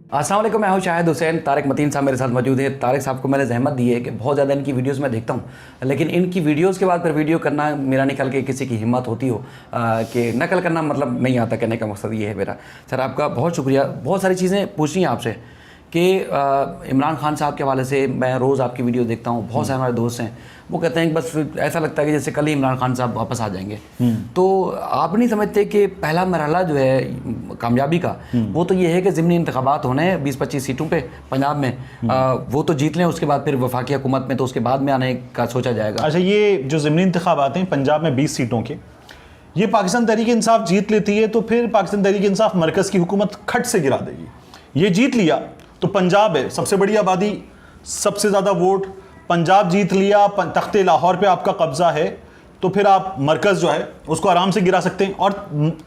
अस्सलाम वालेकुम, मैं हूं शाहिद हुसैन। तारिक मतीन साहब मेरे साथ मौजूद है। तारिक साहब को मैंने जहमत दी है कि बहुत ज़्यादा इनकी वीडियोस मैं देखता हूं, लेकिन इनकी वीडियोस के बाद फिर वीडियो करना मेरा निकल के किसी की हिम्मत होती हो कि नकल करना मतलब नहीं आता। कहने का मकसद ये है मेरा। सर आपका बहुत शुक्रिया। बहुत सारी चीज़ें पूछनी हैं आपसे कि इमरान खान साहब के हवाले से मैं रोज़ आपकी वीडियो देखता हूँ। बहुत सारे हमारे दोस्त हैं, वो कहते हैं कि बस ऐसा लगता है कि जैसे कल ही इमरान खान साहब वापस आ जाएंगे। तो आप नहीं समझते कि पहला मरहला जो है कामयाबी का वो तो ये है कि ज़िमनी इंतखाबात होने हैं 20-25 सीटों पे पंजाब में, वो तो जीत लें, उसके बाद फिर वफाकी हुकूमत में तो उसके बाद में आने का सोचा जाएगा। अच्छा, ये जो ज़िमनी इंतखाबात हैं पंजाब में 20 सीटों के, ये पाकिस्तान तहरीक इंसाफ जीत लेती है तो फिर पाकिस्तान तहरीक इंसाफ मरकज़ की हुकूमत खट से गिरा देगी। ये जीत लिया तो पंजाब है, सबसे बड़ी आबादी, सबसे ज़्यादा वोट, पंजाब जीत लिया, तख्ते लाहौर पे आपका कब्जा है, तो फिर आप मरकज़ जो है उसको आराम से गिरा सकते हैं और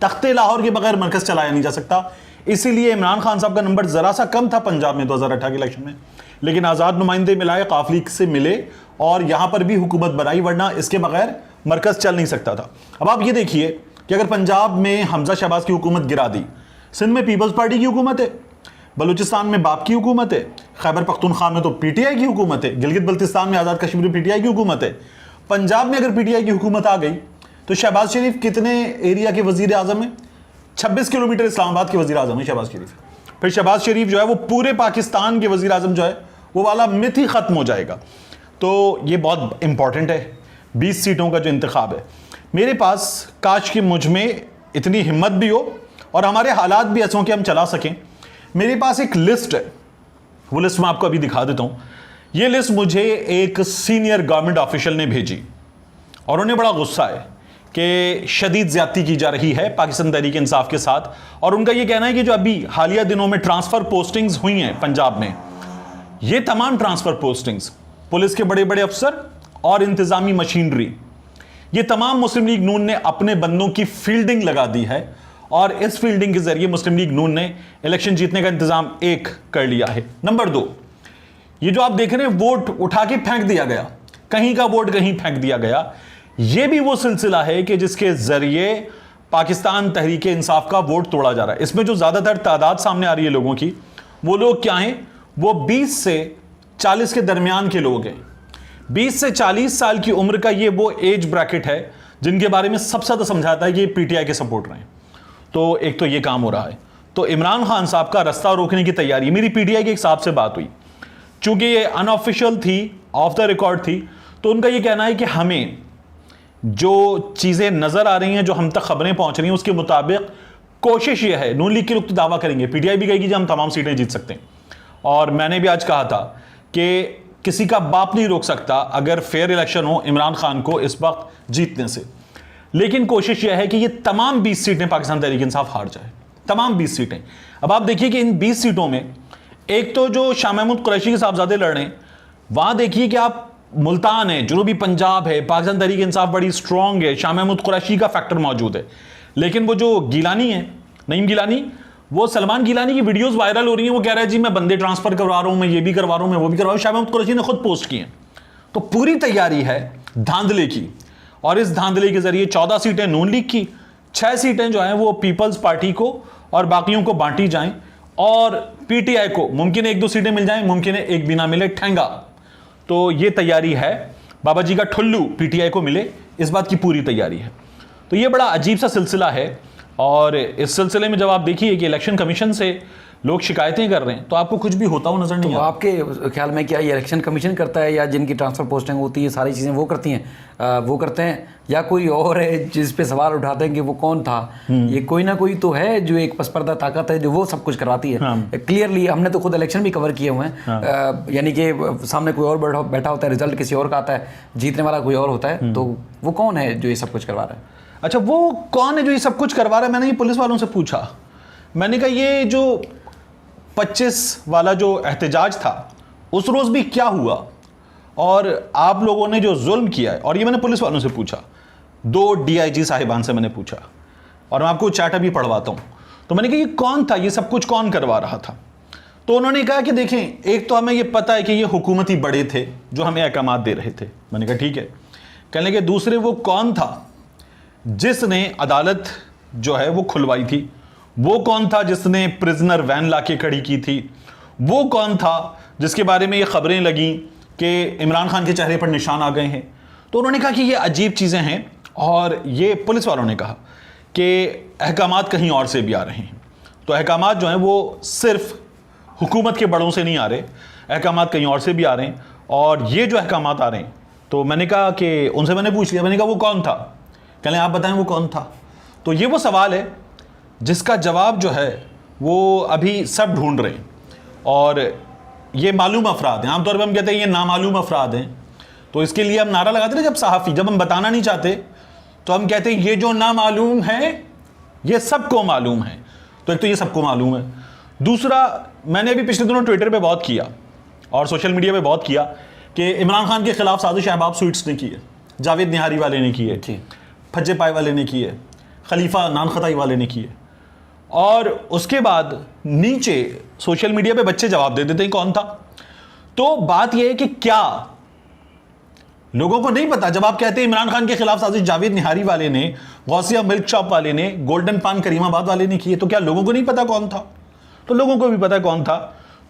तख्ते लाहौर के बगैर मरकज़ चलाया नहीं जा सकता। इसीलिए इमरान खान साहब का नंबर ज़रा सा कम था पंजाब में 2018 के इलेक्शन में, लेकिन आज़ाद नुमाइंदे मिलाए, काफली से मिले और यहाँ पर भी हुकूमत बनाई, वरना इसके बगैर मरकज़ चल नहीं सकता था। अब आप ये देखिए कि अगर पंजाब में हमजा शहबाज की हुकूमत गिरा दी, सिंध में पीपल्स पार्टी की हुकूमत है, बलूचिस्तान में बाप की हुकूमत है, खैबर पख्तूनख्वा में तो पीटीआई की हुकूमत है, गिलगित बल्तिस्तान में आज़ाद कश्मीर में पीटीआई की हुकूमत है। पंजाब में अगर पीटीआई की हुकूमत आ गई तो शहबाज शरीफ कितने एरिया के वजीर आजम है? 26 किलोमीटर इस्लामाबाद के वजीर आजम है शहबाज शरीफ। फिर शहबाज शरीफ जो है वो पूरे पाकिस्तान के वजीर आजम जो है वो वाला मिथ ही खत्म हो जाएगा। तो ये बहुत इंपॉर्टेंट है 20 सीटों का जो इंतखाब है। मेरे पास काश कि मुझ में इतनी हिम्मत भी हो और हमारे हालात भी ऐसे हों कि हम चला सकें। मेरे पास एक लिस्ट है, वो लिस्ट मैं आपको अभी दिखा देता हूं। ये लिस्ट मुझे एक सीनियर गवर्नमेंट ऑफिशियल ने भेजी और उन्हें बड़ा गुस्सा है कि शदीद ज्यादती की जा रही है पाकिस्तान तहरीक इंसाफ के साथ। और उनका ये कहना है कि जो अभी हालिया दिनों में ट्रांसफर पोस्टिंग्स हुई हैं पंजाब में, ये तमाम ट्रांसफर पोस्टिंग्स पुलिस के बड़े बड़े अफसर और इंतजामी मशीनरी, ये तमाम मुस्लिम लीग नून ने अपने बंदों की फील्डिंग लगा दी है और इस फील्डिंग के जरिए मुस्लिम लीग नून ने इलेक्शन जीतने का इंतजाम एक कर लिया है। नंबर 2, ये जो आप देख रहे हैं वोट उठा के फेंक दिया गया, कहीं का वोट कहीं फेंक दिया गया, यह भी वो सिलसिला है कि जिसके जरिए पाकिस्तान तहरीक इंसाफ का वोट तोड़ा जा रहा है। इसमें जो ज्यादातर तादाद सामने आ रही है लोगों की, वो लोग क्या हैं? वो 20 से 40 के दरमियान के लोग हैं। 20 से 40 साल की उम्र का ये वो एज ब्रैकेट है जिनके बारे में सबसे ज्यादा समझाता है कि ये पीटीआई के सपोर्ट रहे हैं। तो एक तो ये काम हो रहा है। तो इमरान खान साहब का रास्ता रोकने की तैयारी, मेरी पीटीआई के एक साहब से बात हुई, चूंकि ये अनऑफिशियल थी, ऑफ द रिकॉर्ड थी, तो उनका ये कहना है कि हमें जो चीज़ें नज़र आ रही हैं, जो हम तक खबरें पहुंच रही हैं, उसके मुताबिक कोशिश ये है, नून लीग के लोग तो दावा करेंगे, पीटीआई भी कहेगी कि हम तमाम सीटें जीत सकते हैं। और मैंने भी आज कहा था कि किसी का बाप नहीं रोक सकता अगर फेयर इलेक्शन हो इमरान खान को इस वक्त जीतने से, लेकिन कोशिश यह है कि ये तमाम 20 सीटें पाकिस्तान तहरीक इंसाफ हार जाए, तमाम 20 सीटें। अब आप देखिए कि इन 20 सीटों में एक तो जो शाह महमूद कुरैशी के साहबजादे लड़ रहे हैं, वहां देखिए कि आप मुल्तान है, जनूबी पंजाब है, पाकिस्तान तहरीक इंसाफ बड़ी स्ट्रांग है, शाह महमूद कुरैशी का फैक्टर मौजूद है। लेकिन वो जो गिलानी है, नईम गिलानी, वो सलमान गिलानी की वीडियोस वायरल हो रही हैं, वो कह रहा है जी मैं बंदे ट्रांसफर करवा रहा हूं, मैं ये भी करवा रहा हूं, मैं वो भी करवा रहा हूं। शाह महमूद कुरैशी ने खुद पोस्ट की हैं। तो पूरी तैयारी है धांधले की, और इस धांधले के जरिए 14 सीटें नून लीग की, 6 सीटें जो हैं वो पीपल्स पार्टी को और बाकियों को बांटी जाएं, और पीटीआई को मुमकिन है 1-2 सीटें मिल जाएं, मुमकिन है एक भी ना मिले, ठेंगा। तो ये तैयारी है, बाबा जी का ठुल्लू पीटीआई को मिले, इस बात की पूरी तैयारी है। तो ये बड़ा अजीब सा सिलसिला है। और इस सिलसिले में जब आप देखिए कि इलेक्शन कमीशन से लोग शिकायतें कर रहे हैं तो आपको कुछ भी होता हुआ नजर नहीं आता। आपके ख्याल में क्या ये इलेक्शन कमीशन करता है, या जिनकी ट्रांसफर पोस्टिंग होती है सारी चीज़ें वो करती हैं, वो करते हैं, या कोई और है जिस पे सवाल उठाते हैं कि वो कौन था? ये कोई ना कोई तो है जो एक पसपर्दा ताकत है जो वो सब कुछ करवाती है। क्लियरली हमने तो खुद इलेक्शन भी कवर किए हुए हैं, यानी कि सामने कोई और बैठा होता है, रिजल्ट किसी और का आता है, जीतने वाला कोई और होता है, तो वो कौन है जो ये सब कुछ करवा रहा है? अच्छा, वो कौन है जो ये सब कुछ करवा रहा है? मैंने ये पुलिस वालों से पूछा, मैंने कहा ये जो 25 वाला जो एहतजाज था उस रोज भी क्या हुआ, और आप लोगों ने जो जुल्म किया है, और ये मैंने पुलिस वालों से पूछा, 2 डीआईजी साहिबान से मैंने पूछा, और मैं आपको चैट अभी पढ़वाता हूं। तो मैंने कहा ये कौन था, ये सब कुछ कौन करवा रहा था? तो उन्होंने कहा कि देखें, एक तो हमें ये पता है कि ये हुकूमती बड़े थे जो हमें अहकामात दे रहे थे। मैंने कहा ठीक है। कहने लगे दूसरे वो कौन था जिसने अदालत जो है वो खुलवाई थी, वो कौन था जिसने प्रिजनर वैन लाके खड़ी की थी? वो कौन था जिसके बारे में ये खबरें लगी कि इमरान खान के चेहरे पर निशान आ गए हैं? तो उन्होंने कहा कि ये अजीब चीज़ें हैं, और ये पुलिस वालों ने कहा कि अहकामात कहीं और से भी आ रहे हैं। तो अहकामात जो हैं वो सिर्फ हुकूमत के बड़ों से नहीं आ रहे, अहकामात कहीं और से भी आ रहे हैं। और ये जो अहकामात आ रहे हैं, तो मैंने कहा कि उनसे मैंने पूछ लिया, मैंने कहा वो कौन था? कहलें आप बताएं वो कौन था। तो ये वो सवाल है जिसका जवाब जो है वो अभी सब ढूंढ रहे हैं, और ये मालूम अफराद हैं। आमतौर पर हम कहते हैं ये नामालूम अफराद हैं, तो इसके लिए हम नारा लगाते हैं जब सहाफ़ी, जब हम बताना नहीं चाहते तो हम कहते हैं ये जो नामालूम है ये सबको मालूम है। तो एक तो ये सबको मालूम है। दूसरा, मैंने अभी पिछले दिनों ट्विटर पे बहुत किया और सोशल मीडिया पे बहुत किया कि इमरान खान के खिलाफ साजिश शहबाब स्वीट्स ने की है, जावेद निहारी वाले ने की है, फज्जे पाए वाले ने की है, खलीफा नानखताई वाले ने की है, और उसके बाद नीचे सोशल मीडिया पे बच्चे जवाब दे देते हैं कौन था। तो बात यह है कि क्या लोगों को नहीं पता? जब आप कहते हैं इमरान खान के खिलाफ साजिश जावेद निहारी वाले ने, गौसिया मिल्क शॉप वाले ने, गोल्डन पान करीमाबाद वाले ने की है, तो क्या लोगों को नहीं पता कौन था? तो लोगों को भी पता कौन था।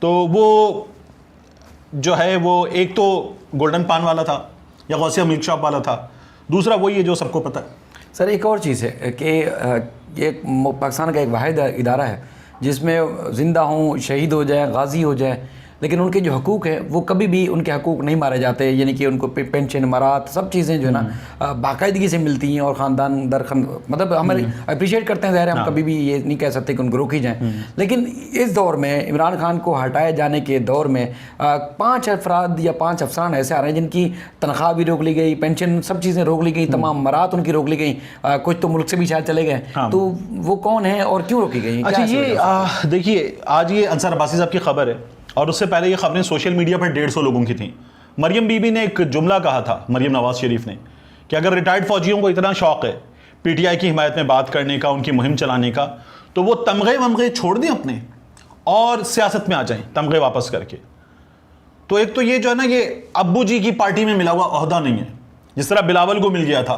तो वो जो है वो एक तो गोल्डन पान वाला था या गौसिया मिल्क शॉप वाला था, दूसरा वही है जो सबको पता है। सर एक और चीज़ है कि ये पाकिस्तान का एक वाहिद इदारा है जिसमें ज़िंदा हों, शहीद हो जाए, गाजी हो जाए, लेकिन उनके जो हकूक़ हैं वो कभी भी उनके हकूक़ नहीं मारे जाते। यानी कि उनको पेंशन, मरात, सब चीज़ें जो है ना बाकायदगी से मिलती हैं, और ख़ानदान दर मतलब हमारे अप्रिशिएट करते हैं। ज़ाहिर है हम कभी भी ये नहीं कह सकते कि उनको रोकी जाए, लेकिन इस दौर में इमरान खान को हटाए जाने के दौर में 5 अफराद या 5 अफसरान ऐसे आ रहे हैं जिनकी तनख्वाह भी रोक ली गई, पेंशन, सब चीज़ें रोक ली गई, तमाम मरात उनकी रोक ली गई, कुछ तो मुल्क से भी शायद चले गए। तो वो कौन है और क्यों रोकी गई? अच्छा, ये देखिए, आज ये अंसार अब्बासी साहब की खबर है, और उससे पहले ये खबरें सोशल मीडिया पर 150 लोगों की थीं। मरियम बीबी ने एक जुमला कहा था, मरियम नवाज शरीफ ने, कि अगर रिटायर्ड फौजियों को इतना शौक है पीटीआई की हिमायत में बात करने का, उनकी मुहिम चलाने का, तो वो तमगे वमगे छोड़ दें अपने और सियासत में आ जाएं तमगे वापस करके। तो एक तो ये जो है ना, ये अब्बू जी की पार्टी में मिला हुआ ओहदा नहीं है, जिस तरह बिलावल को मिल गया था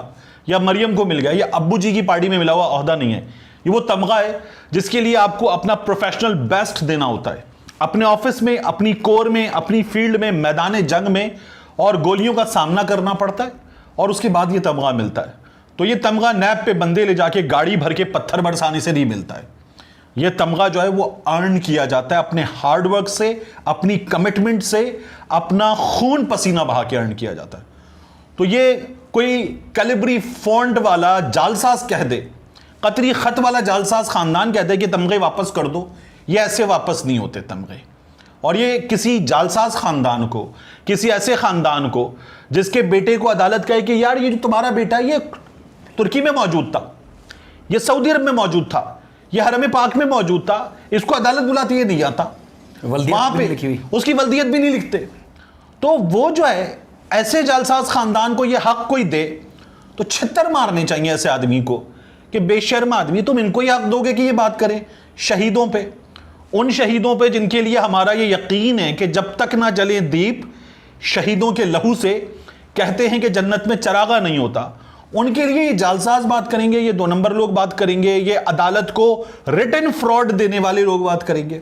या मरियम को मिल गया। ये अब्बू जी की पार्टी में मिला हुआ ओहदा नहीं है, ये वो तमगा है जिसके लिए आपको अपना प्रोफेशनल बेस्ट देना होता है, अपने ऑफिस में, अपनी कोर में, अपनी फील्ड में, मैदान जंग में, और गोलियों का सामना करना पड़ता है, और उसके बाद ये तमगा मिलता है। तो ये तमगा नैब पे बंदे ले जाके गाड़ी भर के पत्थर बरसाने से नहीं मिलता है। ये तमगा जो है वो अर्न किया जाता है अपने हार्डवर्क से, अपनी कमिटमेंट से, अपना खून पसीना बहा के अर्न किया जाता है। तो ये कोई कैलिब्री फॉन्ट वाला जालसाज कह दे, कतरी खत वाला जालसाज खानदान कह दे कि तमगे वापस कर दो, ये ऐसे वापस नहीं होते तमगे। और ये किसी जालसाज खानदान को, किसी ऐसे खानदान को जिसके बेटे को अदालत कहे कि यार ये जो तुम्हारा बेटा है ये तुर्की में मौजूद था, ये सऊदी अरब में मौजूद था, ये हरम पाक में मौजूद था, इसको अदालत बुलाती है नहीं आता, वहां पे उसकी वल्दियत भी नहीं लिखते। तो वो जो है ऐसे जालसाज खानदान को ये हक कोई दे तो छितर मारने चाहिए ऐसे आदमी को कि बेशर्म आदमी, तुम इनको ही हक दोगे कि ये बात करें शहीदों पे, उन शहीदों पे जिनके लिए हमारा ये यकीन है कि जब तक ना जले दीप शहीदों के लहू से, कहते हैं कि जन्नत में चरागा नहीं होता, उनके लिए ये जालसाज बात करेंगे, ये 2 नंबर लोग बात करेंगे, ये अदालत को रिटन फ्रॉड देने वाले लोग बात करेंगे।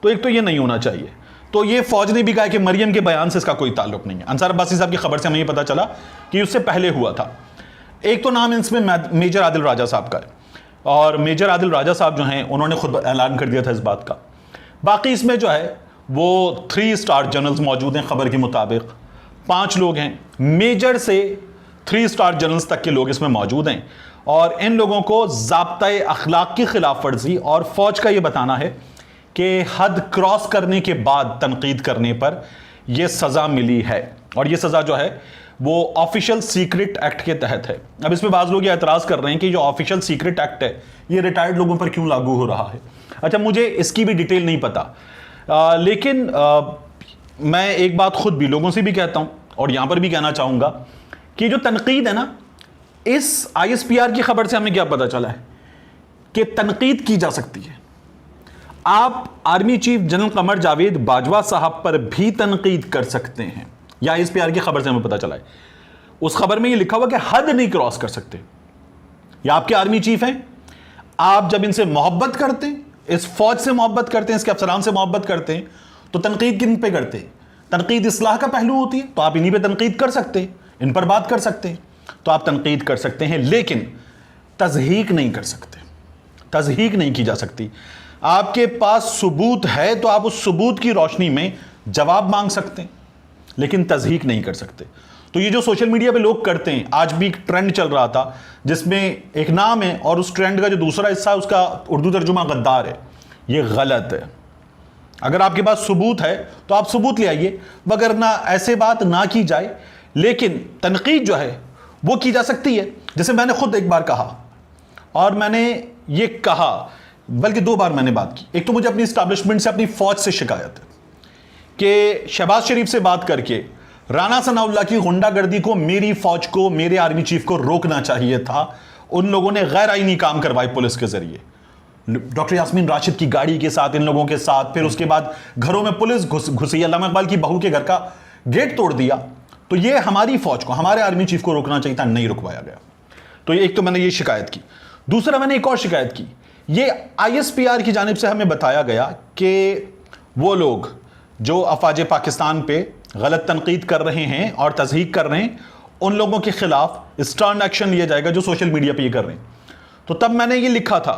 तो एक तो ये नहीं होना चाहिए। तो ये फौज ने भी कहा कि मरियम के बयान से इसका कोई ताल्लुक नहीं है। अंसार अब्बासी साहब की खबर से हमें ये पता चला कि उससे पहले हुआ था। एक तो नाम इसमें मेजर आदिल राजा साहब का है, और मेजर आदिल राजा साहब जो हैं उन्होंने खुद ऐलान कर दिया था इस बात का। बाकी इसमें जो है वो 3 स्टार जनरल्स मौजूद हैं, खबर के मुताबिक 5 लोग हैं, मेजर से 3 स्टार जनरल्स तक के लोग इसमें मौजूद हैं, और इन लोगों को ज़ाब्ता-ए अखलाक की खिलाफ वर्जी और फौज का ये बताना है कि हद क्रॉस करने के बाद तनकीद करने पर यह सज़ा मिली है, और ये सज़ा जो है वो ऑफिशियल सीक्रेट एक्ट के तहत है। अब इसमें बाज़ लोग ये एतराज़ कर रहे हैं कि जो ऑफिशियल सीक्रेट एक्ट है ये रिटायर्ड लोगों पर क्यों लागू हो रहा है। अच्छा, मुझे इसकी भी डिटेल नहीं पता, लेकिन मैं एक बात खुद भी लोगों से भी कहता हूं और यहां पर भी कहना चाहूंगा कि जो तनकीद है ना, इस ISPR की खबर से हमें क्या पता चला है कि तनकीद की जा सकती है। आप army chief general Qamar Javed Bajwa साहब पर भी तनकीद कर सकते हैं, या ISPR की खबर से हमें पता चला है। उस खबर में यह लिखा हुआ कि हद नहीं क्रॉस कर सकते। या आपके आर्मी चीफ हैं, आप जब इनसे मोहब्बत करते हैं, इस फौज से मोहब्बत करते हैं, इसके अफसरान से मोहब्बत करते हैं, तो तनकीद किन पे करते हैं? तनकीद इस्लाह का पहलू होती है, तो आप इन्हीं पे तनकीद कर सकते हैं, इन पर बात कर सकते हैं, तो आप तनकीद कर सकते हैं, लेकिन तज़हीक नहीं कर सकते, तज़हीक नहीं की जा सकती। आपके पास सबूत है तो आप उस सबूत की रोशनी में जवाब मांग सकते हैं, लेकिन तज़हीक नहीं कर सकते। तो ये जो सोशल मीडिया पे लोग करते हैं, आज भी एक ट्रेंड चल रहा था जिसमें एक नाम है और उस ट्रेंड का जो दूसरा हिस्सा है उसका उर्दू तर्जुमा गद्दार है, ये गलत है। अगर आपके पास सबूत है तो आप सबूत ले आइए, वगरना ऐसे बात ना की जाए। लेकिन तनकीद जो है वो की जा सकती है। जैसे मैंने खुद एक बार कहा, और मैंने ये कहा, बल्कि 2 बार मैंने बात की। एक तो मुझे अपनी इस्टेब्लिशमेंट से, अपनी फौज से शिकायत है कि शहबाज शरीफ से बात करके राना सनाउल्लाह की गुंडागर्दी को, मेरी फौज को, मेरे आर्मी चीफ को रोकना चाहिए था। उन लोगों ने गैर आईनी काम करवाए पुलिस के जरिए, डॉक्टर यास्मीन राशिद की गाड़ी के साथ, इन लोगों के साथ। फिर उसके बाद घरों में पुलिस घुसी, अल्लामा इकबाल की बहू के घर का गेट तोड़ दिया। तो ये हमारी फौज को, हमारे आर्मी चीफ को रोकना चाहिए था, नहीं रुकवाया गया। तो एक तो मैंने ये शिकायत की। दूसरा, मैंने एक और शिकायत की। ये ISPR की जानिब से हमें बताया गया कि वो लोग जो अफवाज पाकिस्तान पे गलत तनकीद कर रहे हैं और तज़हीक कर रहे हैं, उन लोगों के खिलाफ स्टर्न एक्शन लिया जाएगा जो सोशल मीडिया पे ये कर रहे हैं। तो तब मैंने ये लिखा था,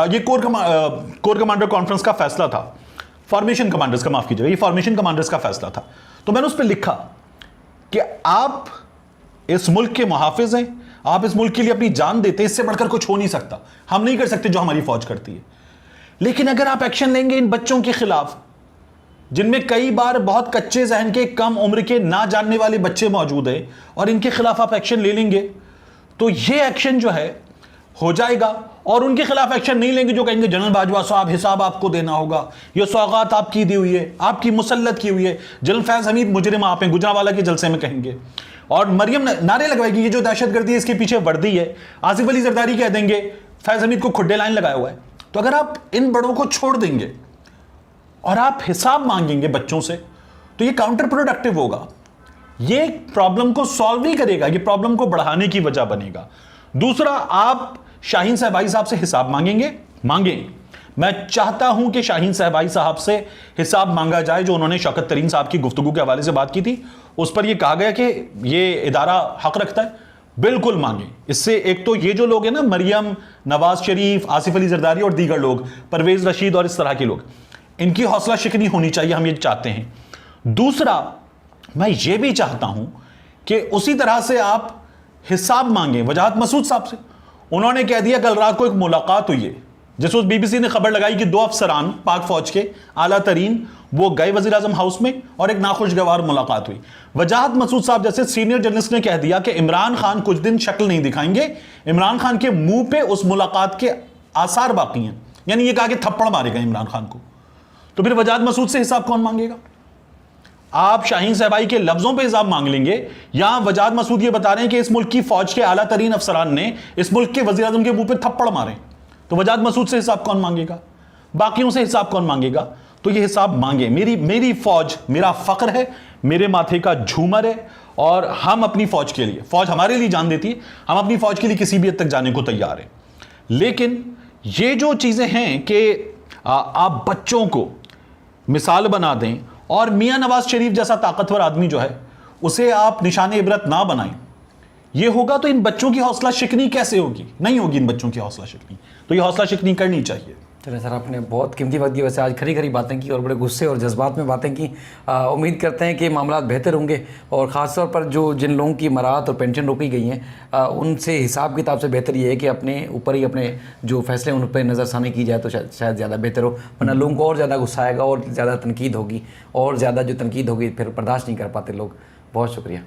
ये कोर कमांडर कॉन्फ्रेंस का फैसला था, फॉर्मेशन कमांडर्स का, माफ कीजिएगा, ये फॉर्मेशन कमांडर्स का फैसला था। तो मैंने उस पर लिखा कि आप इस मुल्क के मुहाफिज हैं, आप इस मुल्क के लिए अपनी जान देते हैं, इससे बढ़कर कुछ हो नहीं सकता। हम नहीं कर सकते जो हमारी फौज करती है। लेकिन अगर आप एक्शन लेंगे इन बच्चों के खिलाफ, जिनमें कई बार बहुत कच्चे जहन के, कम उम्र के, ना जानने वाले बच्चे मौजूद हैं, और इनके खिलाफ आप एक्शन ले लेंगे, तो ये एक्शन जो है हो जाएगा। और उनके खिलाफ एक्शन नहीं लेंगे जो कहेंगे जनरल बाजवा साहब हिसाब आपको देना होगा, ये सौगात आपकी दी हुई है, आपकी मुसल्लत की हुई है, जनरल फैज हमीद मुजरिम आप हैं, गुजरांवाला के जलसे में कहेंगे। और मरियम नारे लगवाएगी, ये जो दहशतगर्दी है इसके पीछे वर्दी है। आसिफ अली जरदारी कह देंगे फैज हमीद को खुड्डे लाइन लगाया हुआ है। तो अगर आप इन बड़ों को छोड़ देंगे और आप हिसाब मांगेंगे बच्चों से, तो ये काउंटर प्रोडक्टिव होगा। ये प्रॉब्लम को सॉल्व नहीं करेगा, ये प्रॉब्लम को बढ़ाने की वजह बनेगा। दूसरा, आप शाहीन सहबाई साहब से हिसाब मांगें। मैं चाहता हूं कि शाहीन सहबाई साहब से हिसाब मांगा जाए, जो उन्होंने शौकत तरीन साहब की गुफ्तगू के हवाले से बात की थी। उस पर यह कहा गया कि ये इदारा हक रखता है, बिल्कुल मांगे। इससे एक तो ये जो लोग हैं ना, मरियम, नवाज शरीफ, आसिफ अली जरदारी और दीगर लोग, परवेज रशीद और इस तरह के लोग, इनकी हौसला शिकनी होनी चाहिए, हम ये चाहते हैं। दूसरा, मैं ये भी चाहता हूं कि उसी तरह से आप हिसाब मांगे वजाहत मसूद साहब से। उन्होंने कह दिया कल रात को एक मुलाकात हुई है, जैसे उस BBC ने खबर लगाई कि 2 अफसरान पाक फौज के आला तरीन वो गए वजीर आजम हाउस में और एक नाखुशगवार मुलाकात हुई। वजाहत मसूद साहब जैसे सीनियर जर्नलिस्ट ने कह दिया कि इमरान खान कुछ दिन शक्ल नहीं दिखाएंगे, इमरान खान के मुंह पे उस मुलाकात के आसार बाकी हैं, यानी ये कहा कि थप्पड़ मारेगा इमरान खान को। तो फिर वजाहत मसूद से हिसाब कौन मांगेगा? आप शाहीन सहबाई के लफ्जों पे हिसाब मांग लेंगे, या वजाहत मसूद ये बता रहे हैं कि इस मुल्क की फौज के आला तरीन अफसरान ने इस मुल्क के वजीर आजम के मुंह पे थप्पड़ मारे, तो वजाहत मसूद से हिसाब कौन मांगेगा? बाकियों से हिसाब कौन मांगेगा? तो ये हिसाब मांगे। मेरी फौज मेरा फख्र है, मेरे माथे का झूमर है, और हम अपनी फौज के लिए, फौज हमारे लिए जान देती है, हम अपनी फौज के लिए किसी भी हद तक जाने को तैयार हैं। लेकिन ये जो चीजें हैं कि आप बच्चों को मिसाल बना दें, और मियां नवाज शरीफ जैसा ताकतवर आदमी जो है उसे आप निशान इबरत ना बनाएं, ये होगा तो इन बच्चों की हौसला शिकनी कैसे होगी? नहीं होगी इन बच्चों की हौसला शिकनी। तो ये हौसला शिकनी करनी चाहिए। चलिए सर, आपने बहुत कीमती वक्त की वजह से आज खरी खरी बातें की और बड़े गुस्से और जज्बात में बातें की। उम्मीद करते हैं कि मामला बेहतर होंगे, और ख़ासतौर पर जिन लोगों की मराहत और पेंशन रोकी गई हैं, उनसे हिसाब किताब से बेहतर ये है कि अपने ऊपर ही अपने जो फैसले उन पर नज़रसानी की जाए तो शायद ज़्यादा बेहतर हो। वरना लोगों को और ज़्यादा गुस्सा आएगा और ज़्यादा तनकीद होगी, और ज़्यादा जो तनकीद होगी फिर बर्दाश्त नहीं कर पाते लोग। बहुत शुक्रिया।